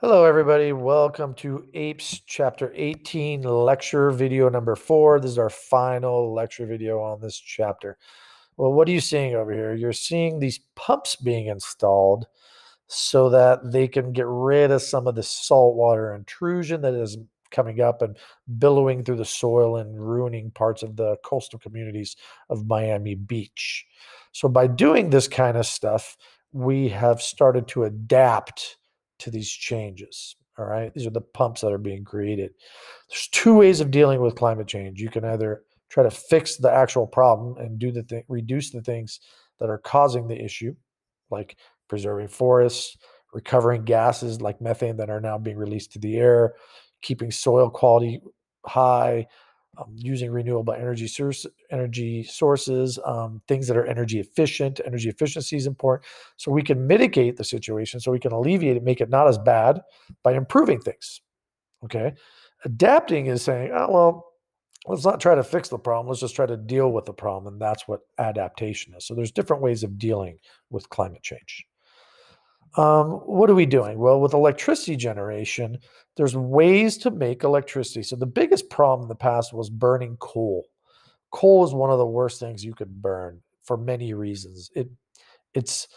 Hello, everybody. Welcome to APES Chapter 18, lecture video number 4. This is our final lecture video on this chapter. Well, what are you seeing over here? You're seeing these pumps being installed so that they can get rid of some of the saltwater intrusion that is coming up and billowing through the soil and ruining parts of the coastal communities of Miami Beach. So by doing this kind of stuff, we have started to adapt to these changes. All right. These are the pumps that are being created. There's two ways of dealing with climate change. You can either try to fix the actual problem and reduce the things that are causing the issue, like preserving forests, recovering gases like methane that are now being released to the air, keeping soil quality high, using renewable energy sources, things that are energy efficient. Energy efficiency is important. So we can mitigate the situation, so we can alleviate it, make it not as bad by improving things. Okay. Adapting is saying, oh, well, let's not try to fix the problem. Let's just try to deal with the problem. And that's what adaptation is. So there's different ways of dealing with climate change. What are we doing? Well, with electricity generation, there's ways to make electricity. So the biggest problem in the past was burning coal. Coal is one of the worst things you could burn for many reasons. It's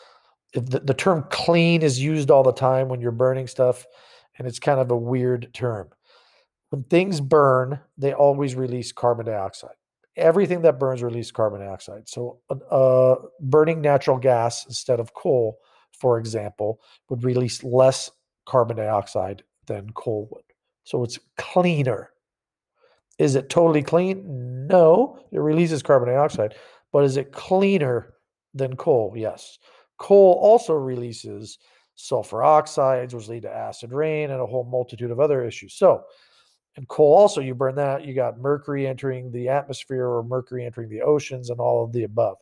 the term clean is used all the time when you're burning stuff, and it's kind of a weird term. When things burn, they always release carbon dioxide. Everything that burns releases carbon dioxide. So, burning natural gas instead of coal, for example, would release less carbon dioxide than coal would. So it's cleaner. Is it totally clean? No, it releases carbon dioxide. But is it cleaner than coal? Yes. Coal also releases sulfur oxides, which lead to acid rain and a whole multitude of other issues. So, and coal also, you burn that, you got mercury entering the atmosphere or mercury entering the oceans and all of the above.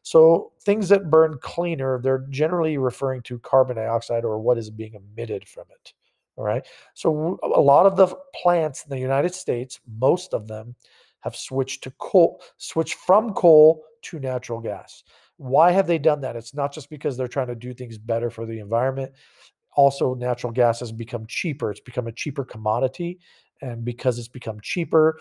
So things that burn cleaner, they're generally referring to carbon dioxide or what is being emitted from it. All right. So a lot of the plants in the United States, most of them have switched from coal to natural gas. Why have they done that? It's not just because they're trying to do things better for the environment. Also, natural gas has become cheaper. It's become a cheaper commodity. And because it's become cheaper,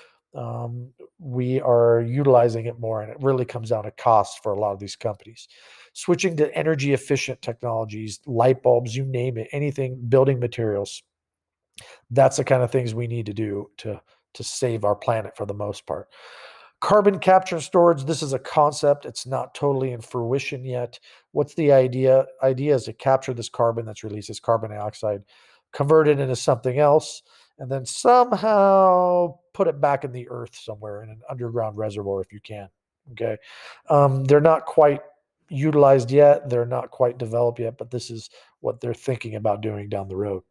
we are utilizing it more. And it really comes down to cost for a lot of these companies. Switching to energy efficient technologies, light bulbs, you name it, anything, building materials. That's the kind of things we need to do to save our planet for the most part. Carbon capture and storage, this is a concept. It's not totally in fruition yet. What's the idea? Idea is to capture this carbon that's released as carbon dioxide, convert it into something else, and then somehow put it back in the earth somewhere in an underground reservoir if you can. Okay. They're not quite utilized yet. They're not quite developed yet, but this is what they're thinking about doing down the road.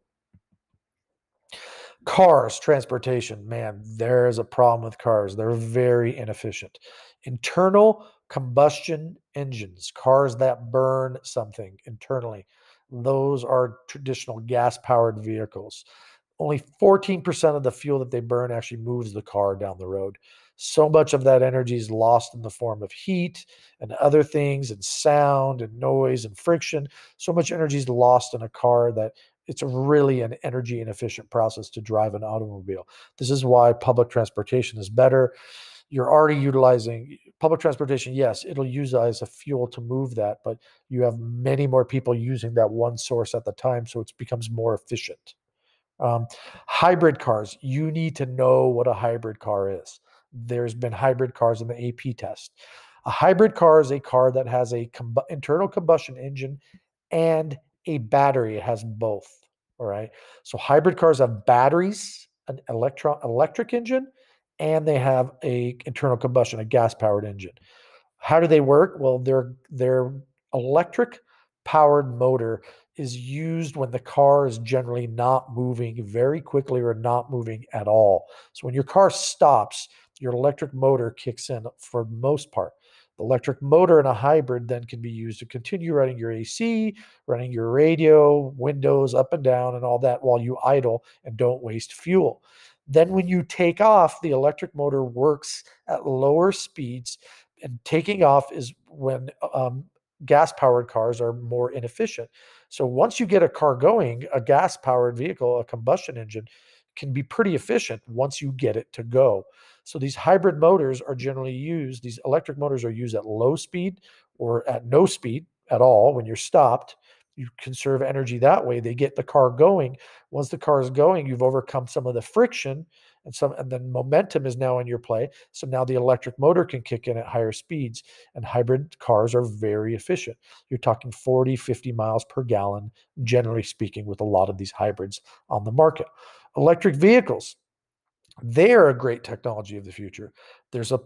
Cars, transportation, man, there is a problem with cars. They're very inefficient. Internal combustion engines, cars that burn something internally, those are traditional gas powered vehicles. Only 14% of the fuel that they burn actually moves the car down the road. So much of that energy is lost in the form of heat and other things, and sound and noise and friction. So much energy is lost in a car that it's really an energy inefficient process to drive an automobile. This is why public transportation is better. You're already utilizing public transportation. Yes, it'll use as a fuel to move that, but you have many more people using that one source at the time, so it becomes more efficient. Um, Hybrid cars, you need to know what a hybrid car is. There's been hybrid cars in the AP test. A hybrid car is a car that has a internal combustion engine and a battery. It has both. All right. So hybrid cars have batteries, an electric engine, and they have a internal combustion, a gas powered engine. How do they work? Well, their electric powered motor is used when the car is generally not moving very quickly or not moving at all. So when your car stops, your electric motor kicks in for the most part. The electric motor in a hybrid then can be used to continue running your AC, running your radio, windows up and down, and all that while you idle and don't waste fuel. Then when you take off, the electric motor works at lower speeds, and taking off is when gas powered cars are more inefficient. So once you get a car going, a gas-powered vehicle, a combustion engine, can be pretty efficient once you get it to go. So these hybrid motors are generally used, these electric motors are used at low speed or at no speed at all when you're stopped. You conserve energy that way. They get the car going. Once the car is going, you've overcome some of the friction and then momentum is now in your play. So now the electric motor can kick in at higher speeds, and hybrid cars are very efficient. You're talking 40, 50 miles per gallon, generally speaking, with a lot of these hybrids on the market. Electric vehicles, they're a great technology of the future. There's some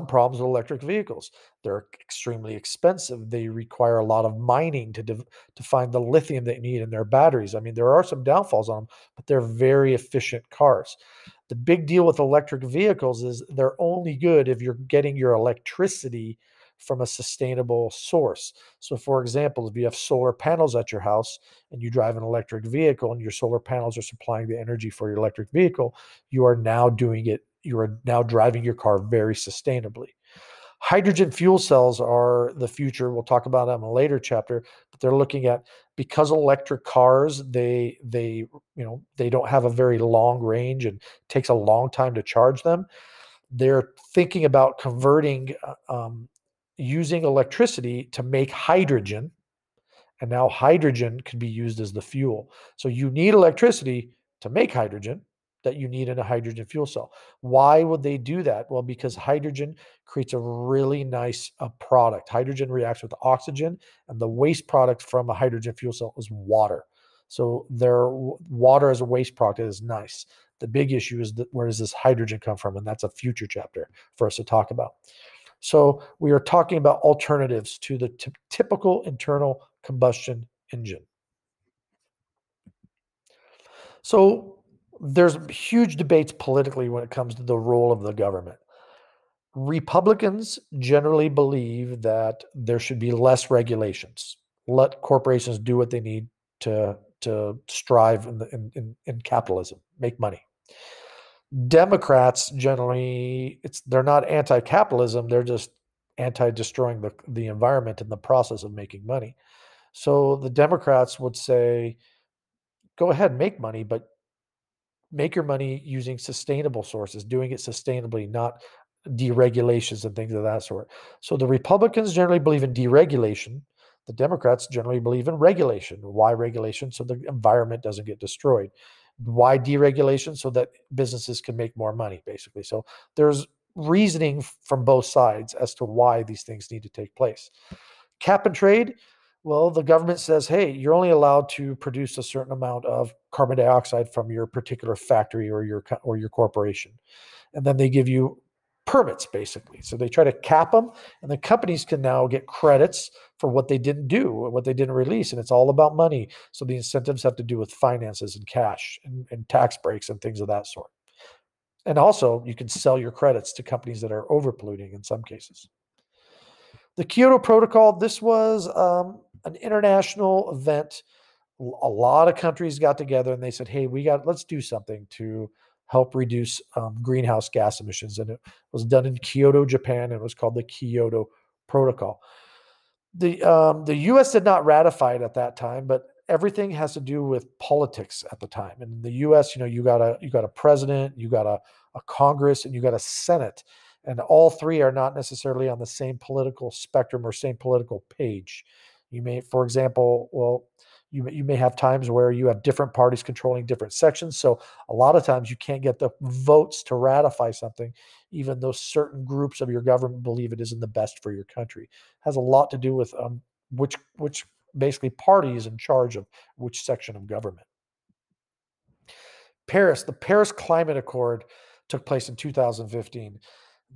problems with electric vehicles. They're extremely expensive. They require a lot of mining to find the lithium they need in their batteries. I mean, there are some downfalls on them, but they're very efficient cars. The big deal with electric vehicles is they're only good if you're getting your electricity from a sustainable source. So, for example, if you have solar panels at your house and you drive an electric vehicle and your solar panels are supplying the energy for your electric vehicle, you are now driving your car very sustainably. Hydrogen fuel cells are the future. We'll talk about them in a later chapter, but they're looking at, because electric cars, they don't have a very long range and it takes a long time to charge them. They're thinking about converting using electricity to make hydrogen, and now hydrogen can be used as the fuel. So you need electricity to make hydrogen that you need in a hydrogen fuel cell. Why would they do that? Well, because hydrogen creates a really nice product. Hydrogen reacts with oxygen, and the waste product from a hydrogen fuel cell is water. So their water as a waste product is nice. The big issue is that where does this hydrogen come from? And that's a future chapter for us to talk about. So we are talking about alternatives to the typical internal combustion engine. So there's huge debates politically when it comes to the role of the government. Republicans generally believe that there should be less regulations. Let corporations do what they need to strive in capitalism, make money. Democrats generally, they're not anti-capitalism, they're just anti-destroying the environment in the process of making money. So the Democrats would say, go ahead, make money, but make your money using sustainable sources, doing it sustainably, not deregulations and things of that sort. So the Republicans generally believe in deregulation. The Democrats generally believe in regulation. Why regulation? So the environment doesn't get destroyed. Why deregulation? So that businesses can make more money, basically. So there's reasoning from both sides as to why these things need to take place. Cap and trade, well, the government says, hey, you're only allowed to produce a certain amount of carbon dioxide from your particular factory or your corporation. And then they give you permits, basically. So they try to cap them, and the companies can now get credits for what they didn't do, what they didn't release. And it's all about money. So the incentives have to do with finances and cash and tax breaks and things of that sort. And also, you can sell your credits to companies that are overpolluting in some cases. The Kyoto Protocol, this was an international event. A lot of countries got together and they said, hey, let's do something to help reduce greenhouse gas emissions. And it was done in Kyoto, Japan, and it was called the Kyoto Protocol. The U.S. did not ratify it at that time, but everything has to do with politics at the time. And in the U.S., you got a president, you got a Congress, and you got a Senate, and all three are not necessarily on the same political spectrum or same political page. You may, for example, you may have times where you have different parties controlling different sections. So a lot of times you can't get the votes to ratify something, even though certain groups of your government believe it is in the best for your country. It has a lot to do with which basically party is in charge of which section of government. The Paris Climate Accord took place in 2015.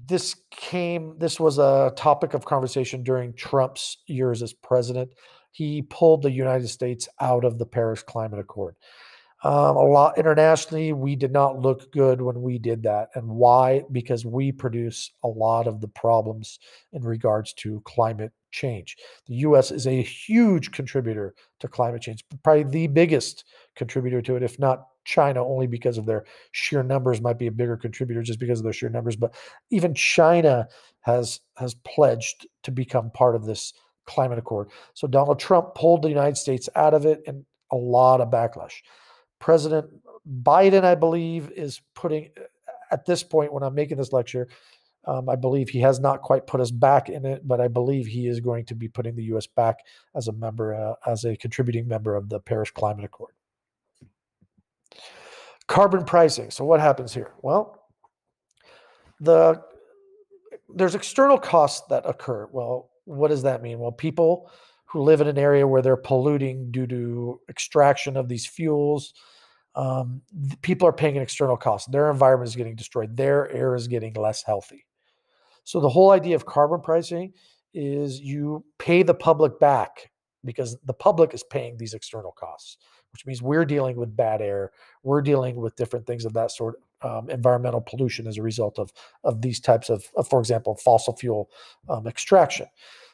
This was a topic of conversation during Trump's years as president. He pulled the United States out of the Paris Climate Accord. A lot internationally, we did not look good when we did that. And why? Because we produce a lot of the problems in regards to climate change. The U.S. is a huge contributor to climate change, probably the biggest contributor to it, if not China, only because of their sheer numbers, might be a bigger contributor just because of their sheer numbers. But even China has pledged to become part of this Climate Accord. So Donald Trump pulled the United States out of it, and a lot of backlash. President Biden, I believe, is putting, at this point when I'm making this lecture, I believe he has not quite put us back in it, but I believe he is going to be putting the U.S. back as a member, as a contributing member of the Paris Climate Accord. Carbon pricing. So what happens here? Well, there's external costs that occur. Well, what does that mean? Well, people who live in an area where they're polluting due to extraction of these fuels, people are paying an external cost. Their environment is getting destroyed. Their air is getting less healthy. So the whole idea of carbon pricing is you pay the public back because the public is paying these external costs, which means we're dealing with bad air. We're dealing with different things of that sort, environmental pollution as a result of these types of, for example, fossil fuel extraction.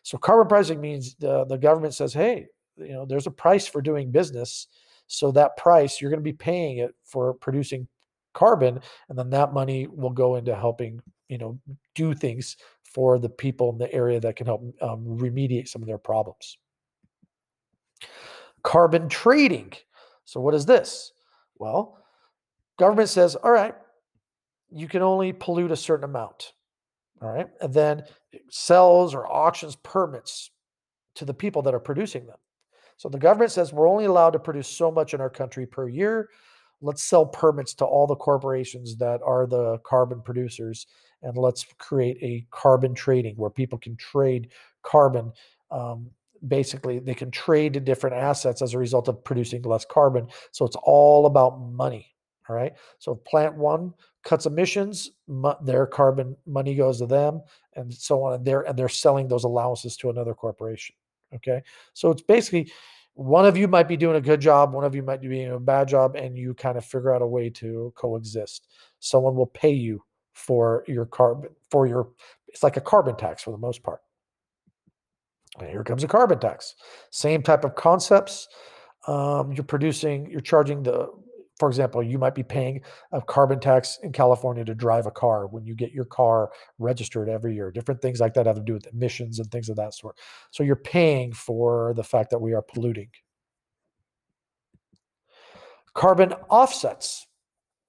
So carbon pricing means the government says, hey, there's a price for doing business. So that price, you're going to be paying it for producing carbon, and then that money will go into helping do things for the people in the area that can help remediate some of their problems. Carbon trading. So what is this? Well, government says, all right, you can only pollute a certain amount. All right. And then it sells or auctions permits to the people that are producing them. So the government says we're only allowed to produce so much in our country per year. Let's sell permits to all the corporations that are the carbon producers, and let's create a carbon trading where people can trade carbon. Basically, they can trade different assets as a result of producing less carbon. So it's all about money. All right. So if plant one cuts emissions, their carbon money goes to them, and so on. And they're selling those allowances to another corporation. Okay. So it's basically, one of you might be doing a good job, one of you might be doing a bad job, and you kind of figure out a way to coexist. Someone will pay you for your carbon, it's like a carbon tax for the most part. And here comes a carbon tax. Same type of concepts. You're charging for example, you might be paying a carbon tax in California to drive a car when you get your car registered every year. Different things like that have to do with emissions and things of that sort. So you're paying for the fact that we are polluting. Carbon offsets.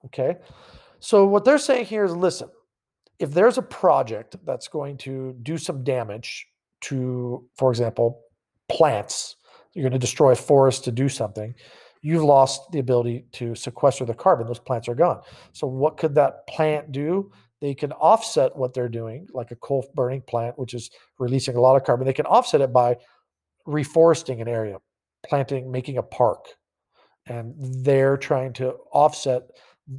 Okay. So what they're saying here is, listen, if there's a project that's going to do some damage to, for example, plants, you're going to destroy a forest to do something, you've lost the ability to sequester the carbon. Those plants are gone. So what could that plant do? They can offset what they're doing, like a coal burning plant, which is releasing a lot of carbon. They can offset it by reforesting an area, planting, making a park. And they're trying to offset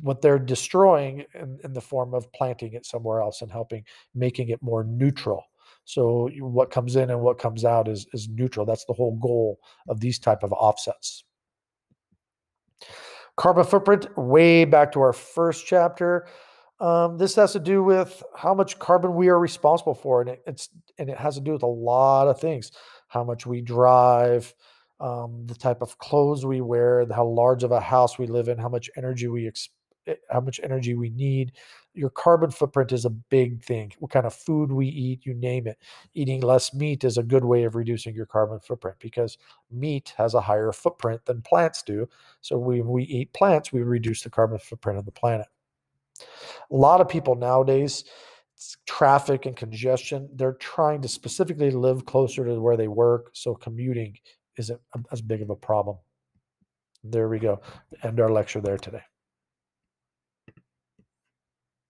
what they're destroying in the form of planting it somewhere else and making it more neutral. So what comes in and what comes out is neutral. That's the whole goal of these type of offsets. Carbon footprint, way back to our first chapter. This has to do with how much carbon we are responsible for, and it has to do with a lot of things. How much we drive, the type of clothes we wear, how large of a house we live in, how much energy we need. Your carbon footprint is a big thing. What kind of food we eat, you name it. Eating less meat is a good way of reducing your carbon footprint because meat has a higher footprint than plants do. So when we eat plants, we reduce the carbon footprint of the planet. A lot of people nowadays, traffic and congestion, they're trying to specifically live closer to where they work, so commuting isn't as big of a problem. There we go. End our lecture there today.